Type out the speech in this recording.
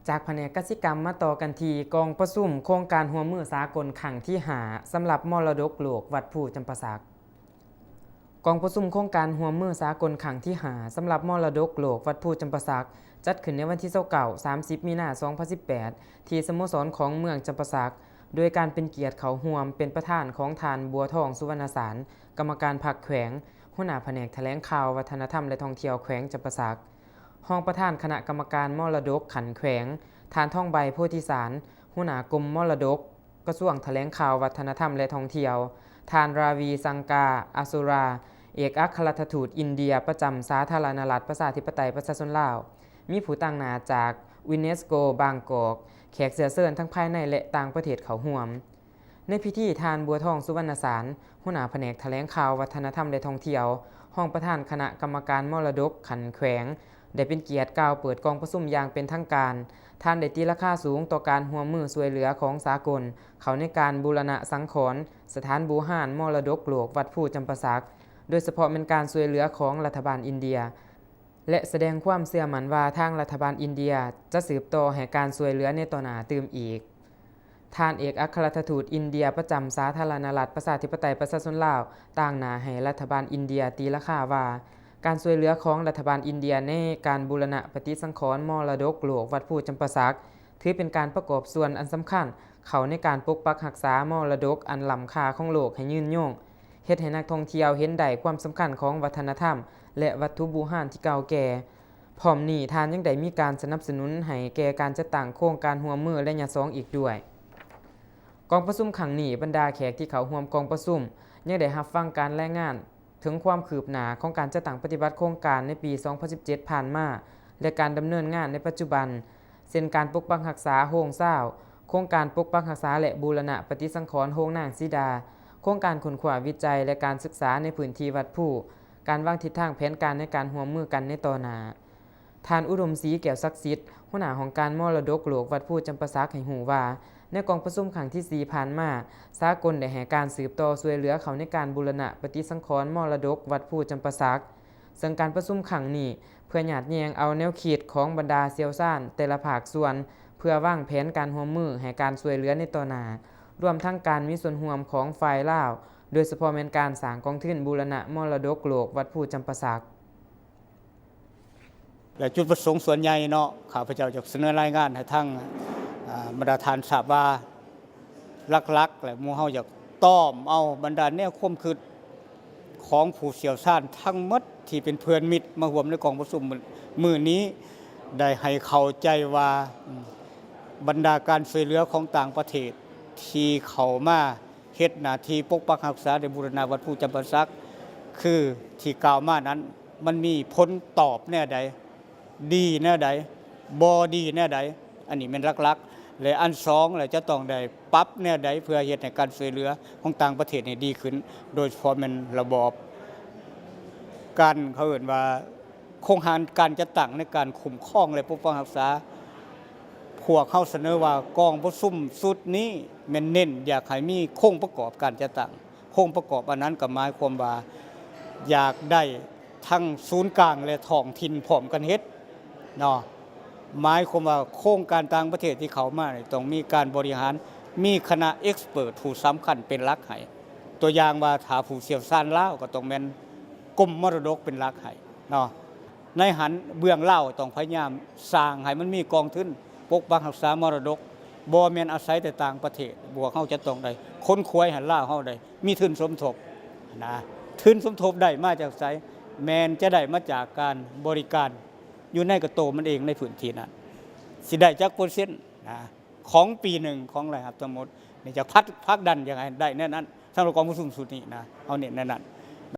จากแผนกกสิกรรมมาต่อกันที่กองประชุมโครงการหัวมือสากลครั้งที่5สำหรับมรดกโลกวัดผู้จำปาสักกองประชุมโครงการหัวมือสากลครั้งที่5สำหรับมรดกโลกวัดผู้จำปาสักจัดขึ้นในวันที่29-30 มีนาคม 2018 ที่สโมสรของเมืองจำปาสักโดยการเป็นเกียรติเขาร่วมเป็นประธานของทานบัวทองสุวรรณสารกรรมการพรรคแขวงหัวหน้าแผนกแถลงข่าววัฒนธรรมและท่องเที่ยวแขวงจำปาสักห้องประธานคณะกรรมการมรดกขันแขวงทานท่องใบโพธิสารหัวหน้ากรมมรดกกระทรวงแถลงข่าววัฒนธรรมและท่องเที่ยวทานราวีสังกาอาสุราเอกอัครราชทูตอินเดียประจำสาธารณรัฐประชาธิปไตยประชาชนลาวมีผู้ตั้งหน้าจากวินเนสโกบางกอกแขกเสือเซินทั้งภายในและต่างประเทศเขาร่วมในพิธีทานบัวทองสุวรรณสารหัวหน้าแผนกแถลงข่าววัฒนธรรมและท่องเที่ยวห้องประธานคณะกรรมการมรดกขันแขวงได้เป็นเกียรติกล่าวเปิดกองประชุมอย่างเป็นทางการท่านได้ตีราคาสูงต่อการร่วมมือช่วยเหลือของสากลเขาในการบูรณะสังขรณ์สถานบูหานมรดกโลกวัดผู้จำปาสักโดยเฉพาะเป็นการช่วยเหลือของรัฐบาลอินเดียและแสดงความเชื่อมั่นว่าทางรัฐบาลอินเดียจะสืบต่อให้การช่วยเหลือในต่อหน้าตื่มอีกท่านเอกอัครราชทูตอินเดียประจำสาธารณรัฐประชาธิปไตยประชาชนลาวต่างหน้าให้รัฐบาลอินเดียตีราคาว่าการช่วยเหลือของรัฐบาลอินเดียในการบูรณะปฏิสังขรณ์มรดกโลกวัดผู้จำปาสักถือเป็นการประกอบส่วนอันสำคัญเขาในการปกปักรักษามรดกอันล้ำค่าของโลกให้ยืนยงเฮ็ดให้นักท่องเที่ยวเห็นได้ความสำคัญของวัฒนธรรมและวัตถุบูชาที่เก่าแก่พร้อมนี้ทานยังได้มีการสนับสนุนให้แก่การจัดตั้งโครงการร่วมมือระยะ2อีกด้วยกองประชุมครั้งนี้บรรดาแขกที่เขาร่วมกองประชุมยังได้รับฟังการรายงานถึงความคืบหน้าของการจัดตั้งปฏิบัติโครงการในปี 2017 ผ่านมาและการดำเนินงานในปัจจุบันเช่นการปกปักรักษาโฮงเศร้าโครงการปกปักรักษาและบูรณะปฏิสังขรณ์โฮงนางสีดาโครงการค้นคว้าวิจัยและการศึกษาในพื้นที่วัดผู้การวางทิศทางแผนการในการร่วมมือกันในต่อหน้าท่านอุดมศรีแก้วศักดิ์สิทธิ์หัวหน้าของการมรดกโลกวัดผู้จำปาสักให้รู้ว่าในกองประชุมครั้งที่4ผ่านมาสากลได้ให้การสืบต่อช่วยเหลือเขาในการบูรณะปฏิสังขรณ์มรดกวัดผู้จำปาสักซึ่งการประชุมครั้งนี้เพื่อหยาดแยงเอาแนวคิดของบรรดาเชี่ยวชาญแต่ละภาคส่วนเพื่อวางแผนการร่วมมือให้การช่วยเหลือในต่อหน้ารวมทั้งการมีส่วนร่วมของฝ่ายลาวโดยเฉพาะเป็นการสร้างกองทุนบูรณะมรดกโลกวัดผู้จำปาสักและจุดประสงค์ส่วนใหญ่เนาะข้าพเจ้าจะเสนอรายงานให้ทั้งบรรดาทานทราบว่าลักๆและหมู่เฮาอยากต้อมเอาบรรดาแนวความคิดของผู้เชี่ยวชาญทั้งหมดที่เป็นเพื่อนมิตรมาร่วมในกองประชุมมื้อนี้ได้ให้เข้าใจว่าบรรดาการช่วยเหลือของต่างประเทศที่เข้ามาเฮ็ดหน้าที่ปกปักรักษาในบูรณะวัดผู้จำปาสักคือที่กล่าวมานั้นมันมีผลตอบแนวใดดีแนวใดบ่ดีแนวใดอันนี้เป็นหลักๆและอัน2แล้วจะต้องได้ปรับแนวใดเพื่อเฮ็ดให้การช่วยเหลือของต่างประเทศนี่ดีขึ้นโดยเฉพาะมันระบอบการเขาเรียกว่าโครงการจัดตั้งในการคุ้มครองและปกป้องรักษาพวกเขาเสนอว่ากองประชุมสุดนี้แม่นเน้นอยากให้มีโครงประกอบการจัดตั้งโครงประกอบอันนั้นก็หมายความว่าอยากได้ทั้งศูนย์กลางและท้องถิ่นพร้อมกันเฮ็ดเนาะหมายความว่าโครงการต่างประเทศที่เขามาต้องมีการบริหารมีคณะเอ็กซ์เพิร์ตผู้สำคัญเป็นหลักให้ตัวอย่างว่าถ้าผู้เชี่ยวชาญลาวก็ต้องแม่นกรมมรดกเป็นหลักให้เนาะในหันเบื้องลาวต้องพยายามสร้างให้มันมีกองทุนปกปักรักษามรดกบ่แม่นอาศัยแต่ต่างประเทศบวกเฮาจะต้องได้ค้นคว้าให้ลาวเฮาได้มีทุนสมทบนะทุนสมทบได้มาจากไสแม่นจะได้มาจากการบริการอยู่ในกระโตมันเองในพื้นที่นั้นสิได้จักเปอร์เซ็นต์นะของปีหนึ่งของรายรับทั้งหมดนี่จะพักดันยังไงได้แน่นั้นสำหรับกองประชุมสุดนี้นะเอาเน้นแน่นั้น